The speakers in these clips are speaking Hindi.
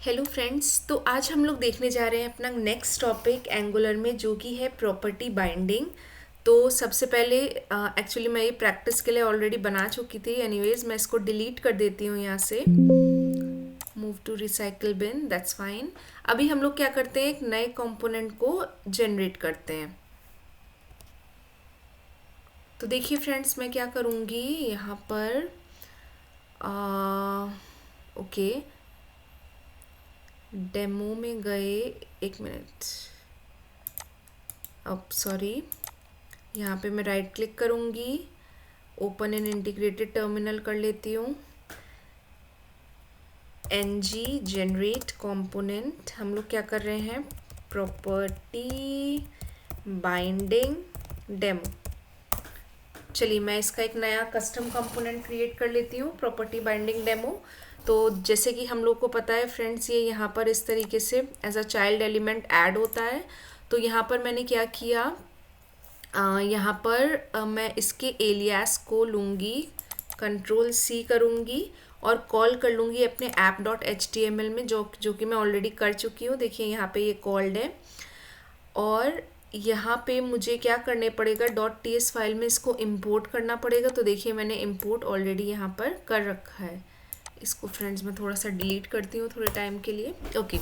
हेलो फ्रेंड्स, तो आज हम लोग देखने जा रहे हैं अपना नेक्स्ट टॉपिक एंगुलर में, जो कि है प्रॉपर्टी बाइंडिंग। तो सबसे पहले एक्चुअली मैं ये प्रैक्टिस के लिए ऑलरेडी बना चुकी थी। एनीवेज मैं इसको डिलीट कर देती हूँ यहाँ से। Move to recycle bin, that's fine. अभी हम लोग क्या करते हैं, एक नए कंपोनेंट को जनरेट करते हैं। तो देखिए फ्रेंड्स, मैं क्या करूँगी यहाँ पर, ओके, डेमो में गए। एक मिनट, अब सॉरी, यहाँ पे मैं राइट क्लिक करूँगी, ओपन एन इंटीग्रेटेड टर्मिनल कर लेती हूँ। ng जनरेट कंपोनेंट, हम लोग क्या कर रहे हैं, प्रॉपर्टी बाइंडिंग डेमो। चलिए मैं इसका एक नया कस्टम कंपोनेंट क्रिएट कर लेती हूँ, प्रॉपर्टी बाइंडिंग डेमो। तो जैसे कि हम लोग को पता है फ्रेंड्स, ये यहाँ पर इस तरीके से as a child element add होता है। तो यहाँ पर मैंने क्या किया, यहाँ पर मैं इसके एलियास को लूँगी, कंट्रोल सी करूँगी और कॉल कर लूँगी अपने app.html में, जो कि मैं ऑलरेडी कर चुकी हूँ। देखिए यहाँ पे ये कॉल्ड है। और यहाँ पे मुझे क्या करने पड़ेगा, .ts फाइल में इसको इंपोर्ट करना पड़ेगा। तो देखिए मैंने इंपोर्ट ऑलरेडी यहाँ पर कर रखा है। इसको फ्रेंड्स मैं थोड़ा सा डिलीट करती हूँ थोड़े टाइम के लिए। ओके,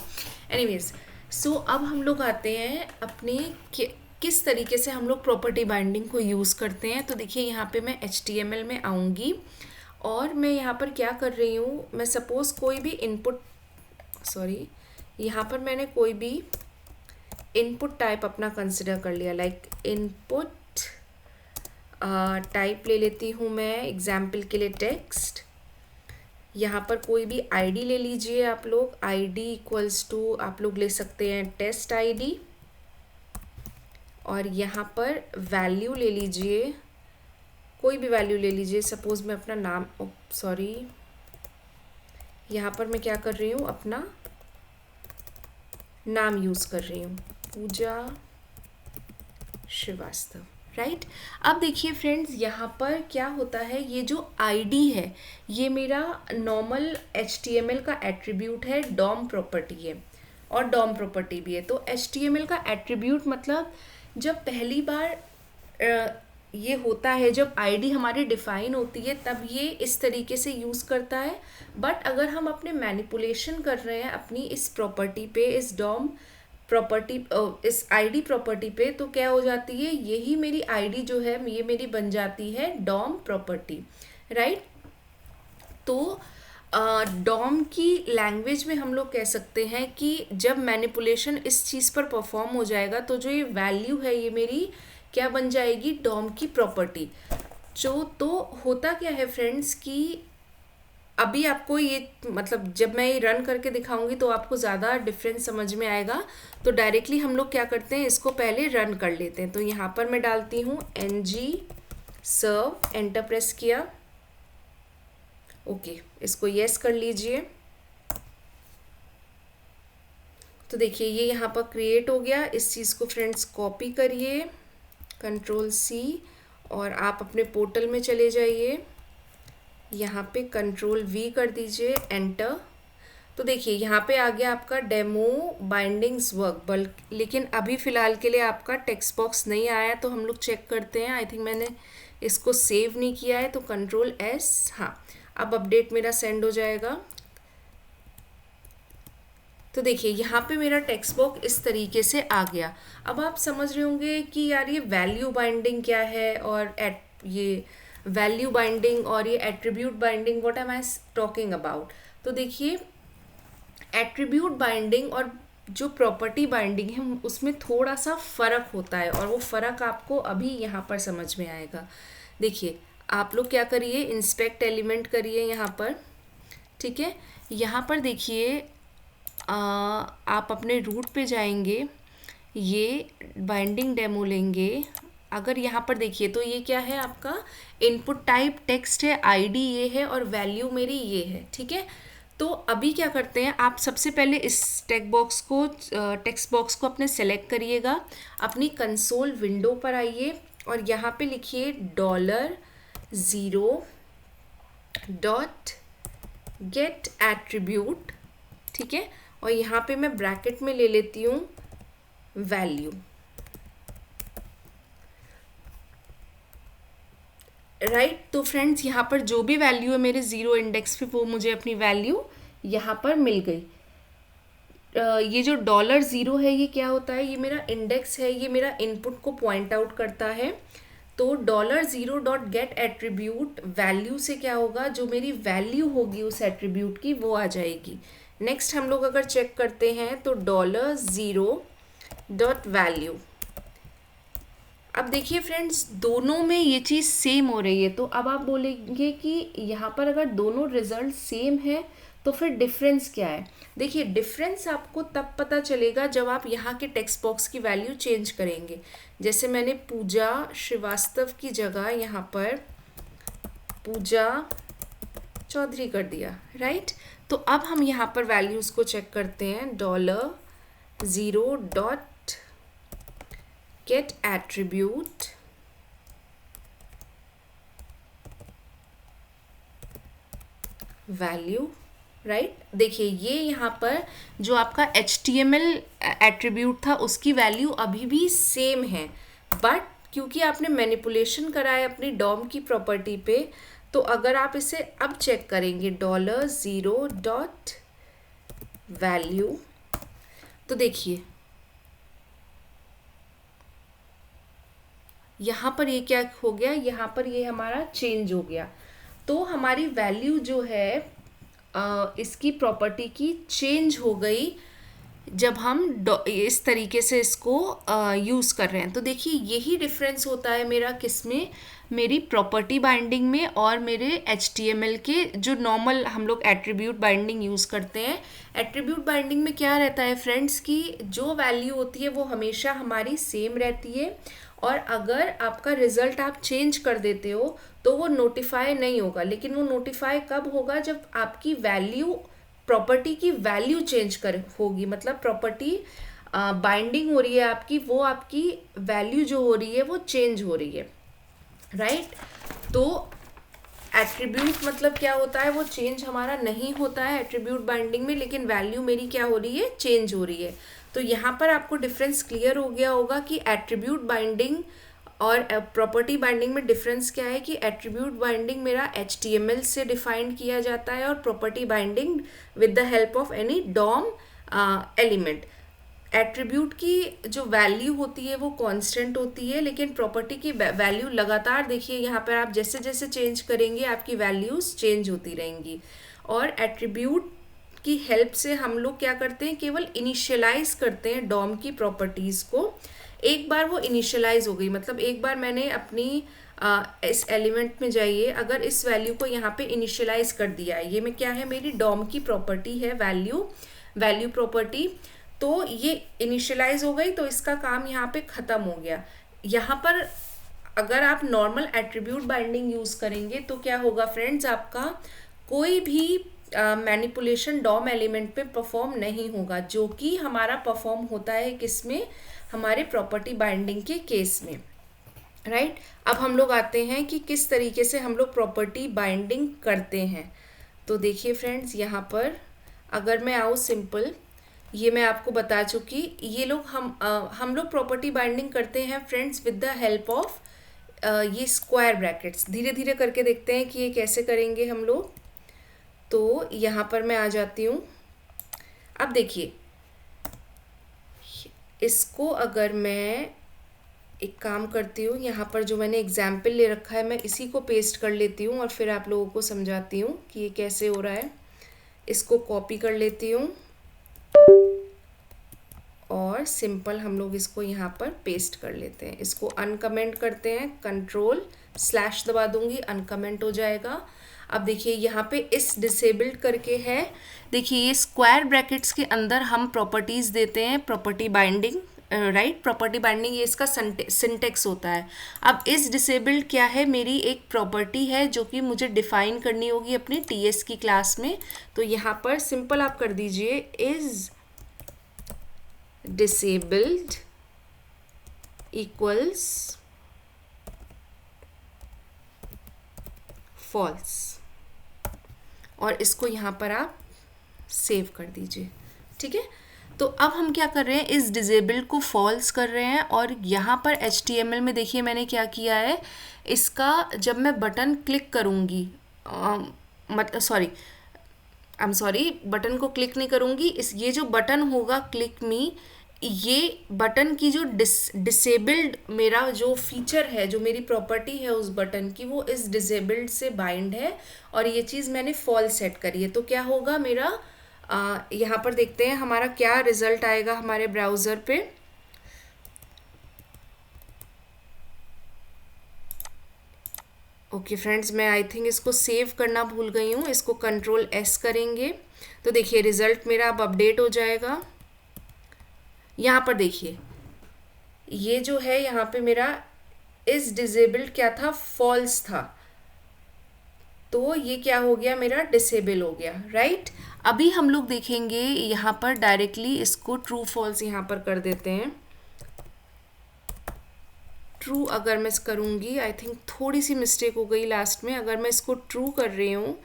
एनीवेज, सो अब हम लोग आते हैं अपने किस तरीके से हम लोग प्रॉपर्टी बाइंडिंग को यूज़ करते हैं। तो देखिए यहाँ पे मैं HTML में आऊँगी और मैं यहाँ पर क्या कर रही हूँ, मैं सपोज़ कोई भी इनपुट, सॉरी, यहाँ पर मैंने कोई भी इनपुट टाइप अपना कंसिडर कर लिया, लाइक इनपुट टाइप ले लेती हूँ मैं एग्जाम्पल के लिए टेक्स्ट। यहाँ पर कोई भी आईडी ले लीजिए आप लोग, आईडी इक्वल्स टू आप लोग ले सकते हैं टेस्ट आईडी। और यहाँ पर वैल्यू ले लीजिए, कोई भी वैल्यू ले लीजिए, सपोज मैं अपना नाम, सॉरी, यहाँ पर मैं क्या कर रही हूँ, अपना नाम यूज़ कर रही हूँ, पूजा श्रीवास्तव, राइट। अब देखिए फ्रेंड्स, यहाँ पर क्या होता है, ये जो आईडी है ये मेरा नॉर्मल HTML का एट्रीब्यूट है, डॉम प्रॉपर्टी है और डॉम प्रॉपर्टी भी है। तो HTML का एट्रीब्यूट मतलब जब पहली बार ये होता है, जब आईडी हमारी डिफाइन होती है, तब ये इस तरीके से यूज़ करता है। बट अगर हम अपने मैनिपुलेशन कर रहे हैं अपनी इस प्रॉपर्टी पे, इस डॉम प्रॉपर्टी, इस आईडी प्रॉपर्टी पे, तो क्या हो जाती है, यही मेरी आईडी जो है ये मेरी बन जाती है डॉम प्रॉपर्टी, राइट। तो डॉम की लैंग्वेज में हम लोग कह सकते हैं कि जब मैनिपुलेशन इस चीज़ पर परफॉर्म हो जाएगा, तो जो ये वैल्यू है ये मेरी क्या बन जाएगी, डॉम की प्रॉपर्टी। जो तो होता क्या है फ्रेंड्स कि अभी आपको ये, मतलब जब मैं ये रन करके दिखाऊंगी तो आपको ज़्यादा डिफरेंस समझ में आएगा। तो डायरेक्टली हम लोग क्या करते हैं, इसको पहले रन कर लेते हैं। तो यहाँ पर मैं डालती हूँ ng सर्व, एंटर प्रेस किया, ओके, इसको यस कर लीजिए। तो देखिए ये यहाँ पर क्रिएट हो गया। इस चीज़ को फ्रेंड्स कॉपी करिए, कंट्रोल C, और आप अपने पोर्टल में चले जाइए, यहाँ पे कंट्रोल V कर दीजिए, एंटर। तो देखिए यहाँ पे आ गया आपका डेमो बाइंडिंग्स वर्क, लेकिन अभी फ़िलहाल के लिए आपका टेक्स्ट बॉक्स नहीं आया। तो हम लोग चेक करते हैं, आई थिंक मैंने इसको सेव नहीं किया है, तो कंट्रोल S, हाँ, अब अपडेट मेरा सेंड हो जाएगा। तो देखिए यहाँ पे मेरा टेक्स्ट बॉक्स इस तरीके से आ गया। अब आप समझ रहे होंगे कि यार ये वैल्यू बाइंडिंग क्या है, और ये वैल्यू बाइंडिंग और ये attribute binding, what am I talking about. तो देखिए एट्रीब्यूट बाइंडिंग और जो प्रॉपर्टी बाइंडिंग है उसमें थोड़ा सा फ़र्क होता है, और वो फ़र्क आपको अभी यहाँ पर समझ में आएगा। देखिए आप लोग क्या करिए, इंस्पेक्ट एलिमेंट करिए यहाँ पर, ठीक है। यहाँ पर देखिए आप अपने रूट पे जाएंगे, ये बाइंडिंग डेमो लेंगे। अगर यहाँ पर देखिए तो ये क्या है, आपका इनपुट टाइप टेक्स्ट है, आईडी ये है और वैल्यू मेरी ये है, ठीक है। तो अभी क्या करते हैं, आप सबसे पहले इस टेक्स्ट बॉक्स को अपने सेलेक्ट करिएगा, अपनी कंसोल विंडो पर आइए और यहाँ पे लिखिए $0 डॉट गेट एट्रीब्यूट, ठीक है। और यहाँ पे मैं ब्रैकेट में ले लेती हूँ वैल्यू, राइट। तो फ्रेंड्स यहाँ पर जो भी वैल्यू है मेरे ज़ीरो इंडेक्स पे वो मुझे अपनी वैल्यू यहाँ पर मिल गई। ये जो $0 है ये क्या होता है, ये मेरा इंडेक्स है, ये मेरा इनपुट को पॉइंट आउट करता है। तो $0 डॉट गेट एट्रीब्यूट वैल्यू से क्या होगा, जो मेरी वैल्यू होगी उस एट्रीब्यूट की वो आ जाएगी। नेक्स्ट हम लोग अगर चेक करते हैं तो $0 डॉट वैल्यू, अब देखिए फ्रेंड्स दोनों में ये चीज़ सेम हो रही है। तो अब आप बोलेंगे कि यहाँ पर अगर दोनों रिजल्ट सेम है तो फिर डिफरेंस क्या है। देखिए डिफरेंस आपको तब पता चलेगा जब आप यहाँ के टेक्स्ट बॉक्स की वैल्यू चेंज करेंगे। जैसे मैंने पूजा श्रीवास्तव की जगह यहाँ पर पूजा चौधरी कर दिया, राइट। तो अब हम यहाँ पर वैल्यूज़ को चेक करते हैं। $0 dot get attribute value, right. देखिए ये यहाँ पर जो आपका HTML एट्रीब्यूट था उसकी वैल्यू अभी भी सेम है, बट क्योंकि आपने मैनिपुलेशन करा है अपनी डॉम की प्रॉपर्टी पे, तो अगर आप इसे अब चेक करेंगे $0 डॉट वैल्यू, तो देखिए यहाँ पर ये क्या हो गया, यहाँ पर ये हमारा चेंज हो गया। तो हमारी वैल्यू जो है इसकी प्रॉपर्टी की चेंज हो गई जब हम इस तरीके से इसको यूज़ कर रहे हैं। तो देखिए यही डिफरेंस होता है मेरा किसमें, मेरी प्रॉपर्टी बाइंडिंग में और मेरे HTML के जो नॉर्मल हम लोग एट्रीब्यूट बाइंडिंग यूज़ करते हैं। एट्रीब्यूट बाइंडिंग में क्या रहता है फ्रेंड्स कि जो वैल्यू होती है वो हमेशा हमारी सेम रहती है, और अगर आपका रिजल्ट आप चेंज कर देते हो तो वो नोटिफाई नहीं होगा। लेकिन वो नोटिफाई कब होगा, जब आपकी वैल्यू प्रॉपर्टी की वैल्यू चेंज कर होगी, मतलब प्रॉपर्टी बाइंडिंग हो रही है आपकी, वो आपकी वैल्यू जो हो रही है वो चेंज हो रही है, राइट। तो एट्रीब्यूट मतलब क्या होता है, वो चेंज हमारा नहीं होता है एट्रीब्यूट बाइंडिंग में, लेकिन वैल्यू मेरी क्या हो रही है, चेंज हो रही है। तो यहाँ पर आपको डिफरेंस क्लियर हो गया होगा कि एट्रीब्यूट बाइंडिंग और प्रॉपर्टी बाइंडिंग में डिफरेंस क्या है, कि एट्रीब्यूट बाइंडिंग मेरा HTML से डिफाइन किया जाता है और property binding with the help of any DOM element. Attribute की जो वैल्यू होती है वो कांस्टेंट होती है, लेकिन प्रॉपर्टी की वैल्यू लगातार, देखिए यहाँ पर आप जैसे जैसे चेंज करेंगे आपकी वैल्यूज़ चेंज होती रहेंगी। और एट्रीब्यूट की हेल्प से हम लोग क्या करते हैं, केवल इनिशियलाइज करते हैं डॉम की प्रॉपर्टीज़ को। एक बार वो इनिशियलाइज हो गई, मतलब एक बार मैंने अपनी इस एलिमेंट में जाइए, अगर इस वैल्यू को यहाँ पे इनिशियलाइज कर दिया है, ये में क्या है, मेरी डॉम की प्रॉपर्टी है वैल्यू प्रॉपर्टी, तो ये इनिशियलाइज हो गई, तो इसका काम यहाँ पे ख़त्म हो गया। यहाँ पर अगर आप नॉर्मल एट्रीब्यूट बाइंडिंग यूज़ करेंगे तो क्या होगा फ्रेंड्स, आपका कोई भी मैनिपुलेशन डॉम एलिमेंट पे परफॉर्म नहीं होगा, जो कि हमारा परफॉर्म होता है किसमें, हमारे प्रॉपर्टी बाइंडिंग के केस में, राइट। अब हम लोग आते हैं कि किस तरीके से हम लोग प्रॉपर्टी बाइंडिंग करते हैं। तो देखिए फ्रेंड्स यहाँ पर अगर मैं आऊँ सिंपल, ये मैं आपको बता चुकी, ये लोग हम लोग प्रॉपर्टी बाइंडिंग करते हैं friends with the help of ये स्क्वायर ब्रैकेट्स। धीरे धीरे करके देखते हैं कि ये कैसे करेंगे हम लोग। तो यहाँ पर मैं आ जाती हूँ। अब देखिए इसको अगर मैं एक काम करती हूँ, यहाँ पर जो मैंने एग्जाम्पल ले रखा है मैं इसी को पेस्ट कर लेती हूँ और फिर आप लोगों को समझाती हूँ कि ये कैसे हो रहा है। इसको कॉपी कर लेती हूँ और सिंपल हम लोग इसको यहाँ पर पेस्ट कर लेते हैं। इसको अनकमेंट करते हैं, कंट्रोल/ दबा दूंगी, अनकमेंट हो जाएगा। अब देखिए यहाँ पे इस डिसेबल्ड करके है, देखिए ये स्क्वायर ब्रैकेट्स के अंदर हम प्रॉपर्टीज़ देते हैं property binding, right. Property binding ये इसका सिंटेक्स होता है। अब इस डिसेबल्ड क्या है, मेरी एक प्रॉपर्टी है जो कि मुझे डिफाइन करनी होगी अपनी TS की क्लास में। तो यहाँ पर सिंपल आप कर दीजिए इज disabled equals false, और इसको यहाँ पर आप सेव कर दीजिए, ठीक है। तो अब हम क्या कर रहे हैं, इस डिजेबल्ड को फॉल्स कर रहे हैं, और यहाँ पर HTML में देखिए मैंने क्या किया है, इसका जब मैं बटन क्लिक करूँगी, सॉरी बटन को क्लिक नहीं करूँगी, ये जो बटन होगा क्लिक मी, ये बटन की जो डिसेबल्ड मेरा जो फीचर है, जो मेरी प्रॉपर्टी है उस बटन की, वो इस डिसेबल्ड से बाइंड है, और ये चीज़ मैंने फॉल्स सेट करी है। तो क्या होगा मेरा, यहाँ पर देखते हैं हमारा क्या रिजल्ट आएगा हमारे ब्राउज़र पे। ओके फ्रेंड्स, मैं आई थिंक इसको सेव करना भूल गई हूँ, इसको Ctrl+S करेंगे तो देखिए रिजल्ट मेरा अब अपडेट हो जाएगा। यहाँ पर देखिए ये जो है, यहाँ पे मेरा इस डिसेबल्ड क्या था, फॉल्स था, तो ये क्या हो गया, मेरा डिसेबल हो गया, राइट। अभी हम लोग देखेंगे यहाँ पर डायरेक्टली इसको ट्रू फॉल्स यहाँ पर कर देते हैं। ट्रू अगर मैं करूँगी, आई थिंक थोड़ी सी मिस्टेक हो गई लास्ट में, अगर मैं इसको ट्रू कर रही हूँ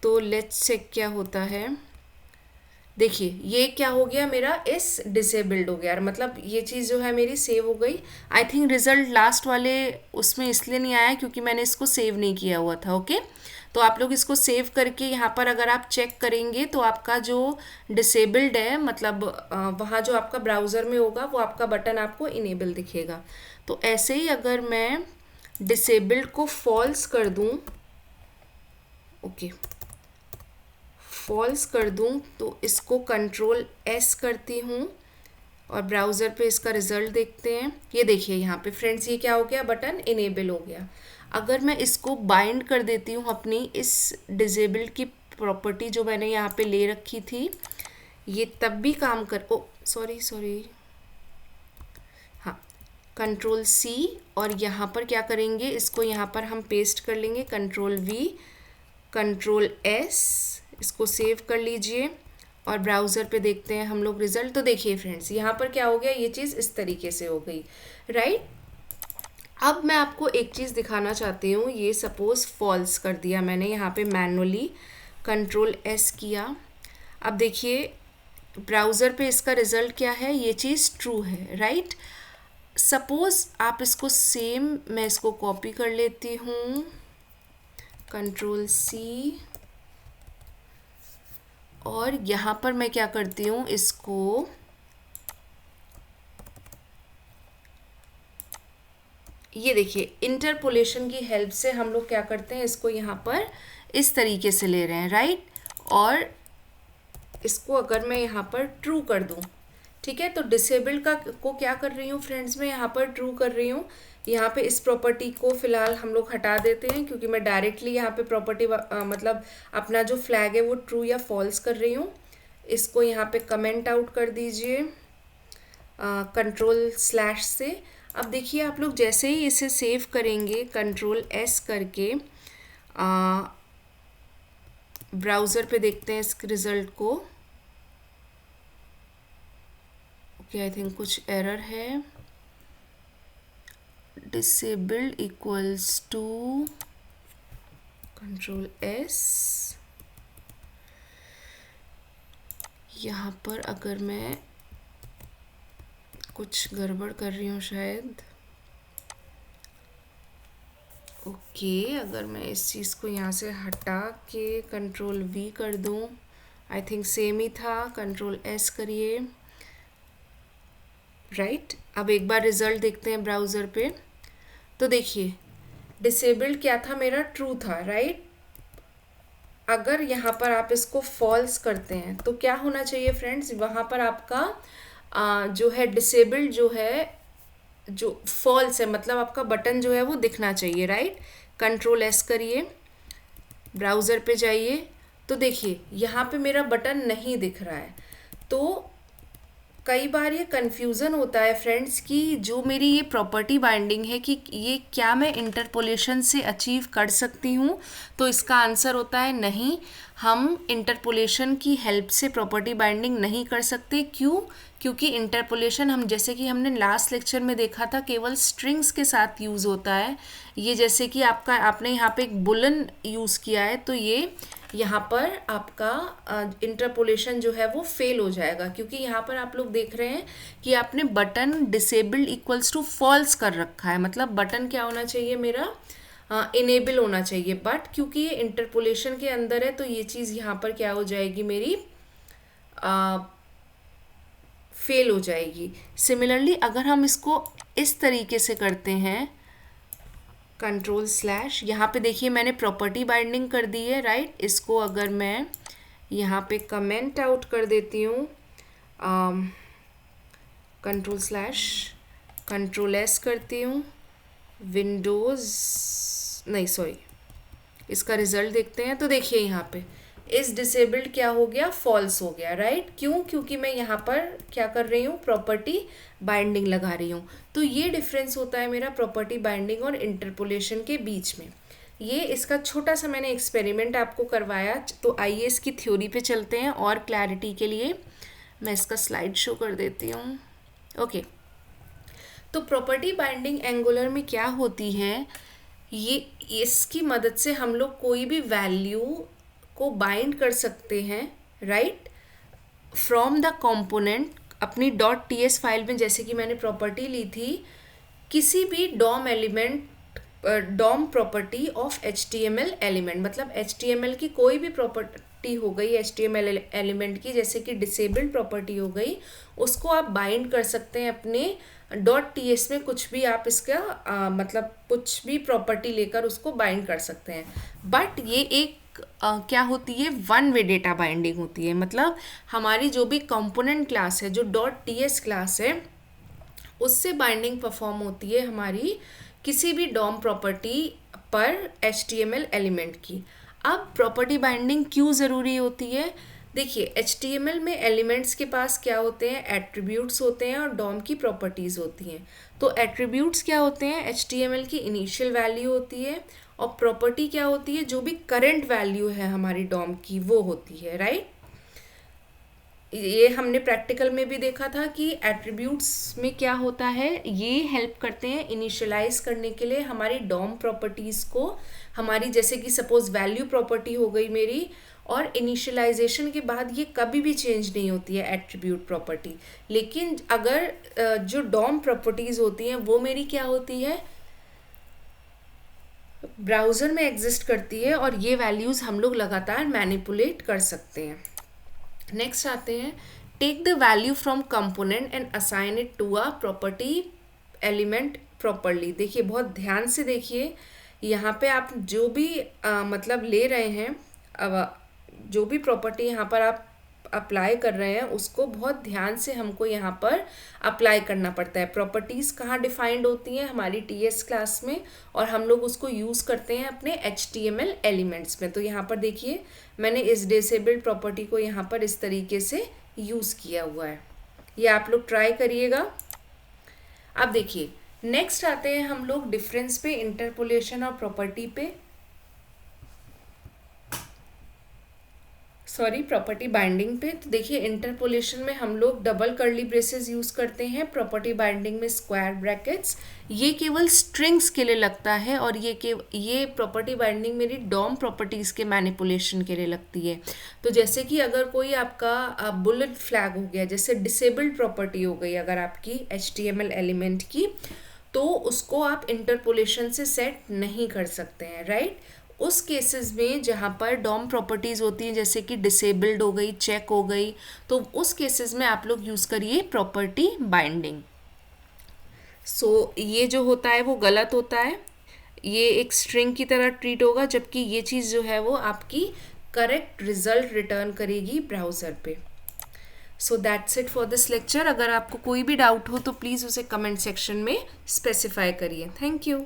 तो लेट्स चेक क्या होता है। देखिए ये क्या हो गया, मेरा इस डिसेबल्ड हो गया, मतलब ये चीज़ जो है मेरी सेव हो गई। आई थिंक रिजल्ट लास्ट वाले उसमें इसलिए नहीं आया क्योंकि मैंने इसको सेव नहीं किया हुआ था। ओके, तो आप लोग इसको सेव करके यहाँ पर अगर आप चेक करेंगे तो आपका जो डिसेबल्ड है, मतलब वहाँ जो आपका ब्राउज़र में होगा वो आपका बटन आपको इनेबल दिखेगा। तो ऐसे ही अगर मैं डिसेबल्ड को फॉल्स कर दूँ, ओके फॉल्स कर दूं, तो इसको Ctrl+S करती हूँ और ब्राउज़र पे इसका रिज़ल्ट देखते हैं। ये देखिए यहाँ पे फ्रेंड्स, ये क्या हो गया, बटन इनेबल हो गया। अगर मैं इसको बाइंड कर देती हूँ अपनी इस डिसेबल्ड की प्रॉपर्टी जो मैंने यहाँ पे ले रखी थी, ये तब भी काम कर, ओ सॉरी हाँ, Ctrl+C, और यहाँ पर क्या करेंगे, इसको यहाँ पर हम पेस्ट कर लेंगे, Ctrl+V, Ctrl+S, इसको सेव कर लीजिए और ब्राउज़र पे देखते हैं हम लोग रिज़ल्ट। तो देखिए फ्रेंड्स, यहाँ पर क्या हो गया, ये चीज़ इस तरीके से हो गई, राइट। अब मैं आपको एक चीज़ दिखाना चाहती हूँ, ये सपोज़ फॉल्स कर दिया मैंने यहाँ पे मैनुअली, Ctrl+S किया। अब देखिए ब्राउज़र पे इसका रिज़ल्ट क्या है, ये चीज़ ट्रू है, राइट। सपोज़ आप इसको सेम, मैं इसको कॉपी कर लेती हूँ, Ctrl+C, और यहाँ पर मैं क्या करती हूँ, इसको ये देखिए इंटरपोलेशन की हेल्प से हम लोग क्या करते हैं, इसको यहाँ पर इस तरीके से ले रहे हैं, राइट। और इसको अगर मैं यहाँ पर ट्रू कर दूँ, ठीक है, तो डिसेबल्ड को क्या कर रही हूँ फ्रेंड्स, मैं यहाँ पर ट्रू कर रही हूँ। यहाँ पे इस प्रॉपर्टी को फ़िलहाल हम लोग हटा देते हैं क्योंकि मैं डायरेक्टली यहाँ पे प्रॉपर्टी मतलब अपना जो फ्लैग है वो ट्रू या फॉल्स कर रही हूँ। इसको यहाँ पे कमेंट आउट कर दीजिए Ctrl/ से। अब देखिए आप लोग जैसे ही इसे सेव करेंगे Ctrl+S करके, ब्राउज़र पे देखते हैं इस रिज़ल्ट को। ओके, आई थिंक कुछ एरर है, डिसेबल्ड इक्वल्स टू Ctrl+S। यहाँ पर अगर मैं कुछ गड़बड़ कर रही हूँ शायद, ओके, अगर मैं इस चीज़ को यहाँ से हटा के Ctrl+V कर दूँ, आई थिंक सेम ही था, Ctrl+S करिए, राइट। अब एक बार रिज़ल्ट देखते हैं ब्राउज़र पे। तो देखिए डिसेबल्ड क्या था, मेरा ट्रू था, राइट। अगर यहाँ पर आप इसको फॉल्स करते हैं तो क्या होना चाहिए फ्रेंड्स, वहाँ पर आपका जो है डिसेबल्ड जो है, जो फॉल्स है, मतलब आपका बटन जो है वो दिखना चाहिए, राइट। Ctrl+S करिए, ब्राउज़र पे जाइए, तो देखिए यहाँ पे मेरा बटन नहीं दिख रहा है। तो कई बार ये कन्फ्यूज़न होता है फ्रेंड्स कि जो मेरी ये प्रॉपर्टी बाइंडिंग है कि ये क्या मैं इंटरपोलेशन से अचीव कर सकती हूँ, तो इसका आंसर होता है नहीं, हम इंटरपोलेशन की हेल्प से प्रॉपर्टी बाइंडिंग नहीं कर सकते। क्यों? क्योंकि इंटरपोलेशन हम, जैसे कि हमने लास्ट लेक्चर में देखा था, केवल स्ट्रिंग्स के साथ यूज़ होता है। ये जैसे कि आपने यहाँ पे एक बुलन यूज़ किया है, तो ये यहाँ पर आपका इंटरपोलेशन जो है वो फेल हो जाएगा, क्योंकि यहाँ पर आप लोग देख रहे हैं कि आपने button disabled equals to false कर रखा है, मतलब बटन क्या होना चाहिए मेरा, इनेबल होना चाहिए, बट क्योंकि ये इंटरपोलेशन के अंदर है तो ये चीज़ यहाँ पर क्या हो जाएगी मेरी, फेल हो जाएगी। सिमिलरली अगर हम इसको इस तरीके से करते हैं, कंट्रोल स्लैश, यहाँ पे देखिए मैंने प्रॉपर्टी बाइंडिंग कर दी है, राइट। इसको अगर मैं यहाँ पे कमेंट आउट कर देती हूँ, कंट्रोल स्लैश कंट्रोल एस करती हूँ, विंडोज़ नहीं सॉरी, इसका रिजल्ट देखते हैं। तो देखिए यहाँ पे इस डिसेबल्ड क्या हो गया, फॉल्स हो गया, राइट। क्यों, क्योंकि मैं यहाँ पर क्या कर रही हूँ, प्रॉपर्टी बाइंडिंग लगा रही हूँ। तो ये डिफरेंस होता है मेरा प्रॉपर्टी बाइंडिंग और इंटरपोलेशन के बीच में। ये इसका छोटा सा मैंने एक्सपेरिमेंट आपको करवाया। तो आइए इसकी थ्योरी पे चलते हैं और क्लैरिटी के लिए मैं इसका स्लाइड शो कर देती हूँ। ओके, तो प्रॉपर्टी बाइंडिंग एंगुलर में क्या होती है, ये इसकी मदद से हम लोग कोई भी वैल्यू को बाइंड कर सकते हैं, राइट, फ्रॉम द कंपोनेंट। अपनी .ts फाइल में जैसे कि मैंने प्रॉपर्टी ली थी, किसी भी DOM element, DOM property of HTML element, मतलब HTML की कोई भी प्रॉपर्टी हो गई HTML एलिमेंट की, जैसे कि डिसेबल्ड प्रॉपर्टी हो गई, उसको आप बाइंड कर सकते हैं अपने .ts में। कुछ भी आप इसका मतलब कुछ भी प्रॉपर्टी लेकर उसको बाइंड कर सकते हैं। बट ये एक क्या होती है, वन वे डेटा बाइंडिंग होती है, मतलब हमारी जो भी कंपोनेंट क्लास है, जो .ts क्लास है, उससे बाइंडिंग परफॉर्म होती है हमारी किसी भी डॉम प्रॉपर्टी पर HTML एलिमेंट की। अब प्रॉपर्टी बाइंडिंग क्यों ज़रूरी होती है, देखिए HTML में एलिमेंट्स के पास क्या होते हैं, एट्रीब्यूट्स होते हैं और डॉम की प्रॉपर्टीज़ होती हैं। तो एट्रीब्यूट्स क्या होते हैं, HTML की इनिशियल वैल्यू होती है, और प्रॉपर्टी क्या होती है, जो भी करंट वैल्यू है हमारी डॉम की वो होती है, राइट। ये हमने प्रैक्टिकल में भी देखा था कि एट्रीब्यूट्स में क्या होता है, ये हेल्प करते हैं इनिशियलाइज करने के लिए हमारी डॉम प्रॉपर्टीज़ को। हमारी जैसे कि सपोज वैल्यू प्रॉपर्टी हो गई मेरी, और इनिशियलाइजेशन के बाद ये कभी भी चेंज नहीं होती है एट्रीब्यूट प्रॉपर्टी। लेकिन अगर जो डॉम प्रॉपर्टीज़ होती हैं वो मेरी क्या होती है, ब्राउज़र में एग्जिस्ट करती है, और ये वैल्यूज़ हम लोग लगातार मैनिपुलेट कर सकते हैं। नेक्स्ट आते हैं, take the value from component and assign it to a property element properly. देखिए बहुत ध्यान से देखिए, यहाँ पे आप जो भी मतलब ले रहे हैं, जो भी प्रॉपर्टी यहाँ पर आप अप्लाई कर रहे हैं उसको बहुत ध्यान से हमको यहाँ पर अप्लाई करना पड़ता है। प्रॉपर्टीज़ कहाँ डिफाइंड होती हैं, हमारी TS क्लास में, और हम लोग उसको यूज़ करते हैं अपने HTML एलिमेंट्स में। तो यहाँ पर देखिए मैंने इस डिसेबल्ड प्रॉपर्टी को यहाँ पर इस तरीके से यूज़ किया हुआ है, ये आप लोग ट्राई करिएगा। अब देखिए नेक्स्ट आते हैं हम लोग डिफरेंस पे, इंटरपोलेशन और प्रॉपर्टी पे, सॉरी प्रॉपर्टी बाइंडिंग पे। तो देखिए इंटरपोलेशन में हम लोग डबल कर्ली ब्रेसेस यूज़ करते हैं, प्रॉपर्टी बाइंडिंग में स्क्वायर ब्रैकेट्स। ये केवल स्ट्रिंग्स के लिए लगता है, और ये प्रॉपर्टी बाइंडिंग मेरी डॉम प्रॉपर्टीज़ के मैनिपुलेशन के लिए लगती है। तो जैसे कि अगर कोई आपका बुलेट फ्लैग हो गया, जैसे डिसेबल्ड प्रॉपर्टी हो गई अगर आपकी HTML एलिमेंट की, तो उसको आप इंटरपोलेशन से सेट नहीं कर सकते हैं, राइट। उस केसेस में जहाँ पर डॉम प्रॉपर्टीज़ होती हैं, जैसे कि डिसेबल्ड हो गई, चेक हो गई, तो उस केसेस में आप लोग यूज़ करिए प्रॉपर्टी बाइंडिंग। सो ये जो होता है वो गलत होता है, ये एक स्ट्रिंग की तरह ट्रीट होगा, जबकि ये चीज़ जो है वो आपकी करेक्ट रिजल्ट रिटर्न करेगी ब्राउज़र पे। So that's it for this lecture. अगर आपको कोई भी डाउट हो तो प्लीज़ उसे कमेंट सेक्शन में स्पेसिफाई करिए। Thank you.